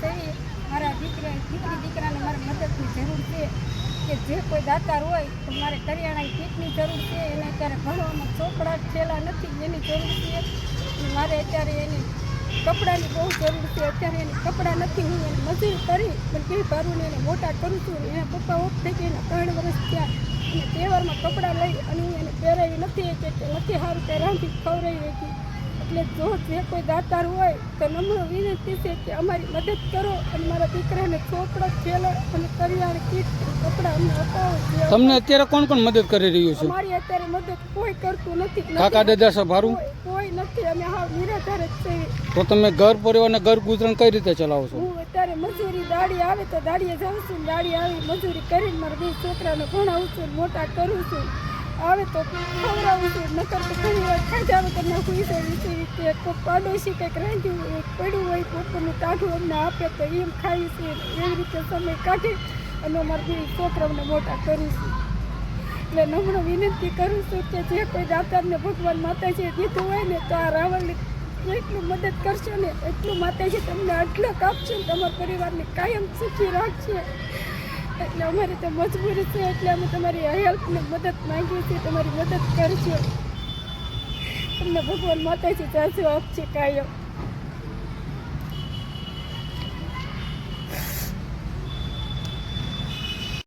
છે મારા દીકરાને મારે મદદની જરૂર છે કે જે કોઈ દાતાર હોય તો મારે કરિયાણાની કીટની જરૂર છે. એને અત્યારે ભણવામાં ચોપડા થેલા નથી એની જરૂર છે. મારે અત્યારે એની કપડાની બહુ જરૂર છે. અત્યારે એને કપડાં નથી. હું એને મજૂરી કરી પણ બે ભારુને એને મોટા કરું છું. એના પપ્પા ઓફ થઈ ગયા 3 વર્ષ થયા અને તહેવારમાં કપડાં લઈ અને હું એને પહેરાવી નથી કે નથી સારું કે રાંધી ખવડાવી હતી. એટલે જો જે કોઈ દાતાર હોય તો નમ્ર વિનંતી છે કે અમારી મદદ કરો અને મારા દીકરાને ચોપડા થેલા અને કરિયાણાની કીટ કપડાં અમને અપાવો. તમને અત્યારે કોણ કોણ મદદ કરી રહ્યું છે? અમારી અત્યારે મદદ કોઈ કરતું નથી. કાકા દાદા સબ હારું કોઈ નથી. અમે હાવ નિરાધાર જ છીએ. તો તમે ઘર પરિવાર ને ઘર ગુજરાન કઈ રીતે ચલાવો છો? હું અત્યારે મજૂરી દાડી આવે તો દાડીએ જાઉં છું. દાડી આવી મજૂરી કરીને મારા 2 છોકરાને ભણાવું છું, મોટા કરું છું. આવે તો ખવડાવું છું. નકર તો ઘણી વાર ખાઈ આવે તો નાખું કે કોઈ પાડોશી કંઈક રાંધ્યું એક પડ્યું હોય પોતાનું ટાઢું અમને આપે તો એમ ખાઈ છે. એવી રીતે સમય કાઢી અને મારા 2 છોકરાઓને મોટા કરું છું. એટલે નમ્ર વિનંતી કરું છું કે જે કોઈ દાતારને ભગવાન માતાજીએ દીધું હોય ને તો આ રાવણને એટલું મદદ કરશો ને એટલું માતાજી તમને અઢળક આપશે ને તમારા પરિવારને કાયમ સુખી રાખશે. એટલે અમારી તો મજબૂરી છે. એટલે અમે તમારી હેલ્પને મદદ માંગીએ છીએ. તમારી મદદ કરજો. તમને ભગવાન માતાજી જાજુ આપશે કાયમ.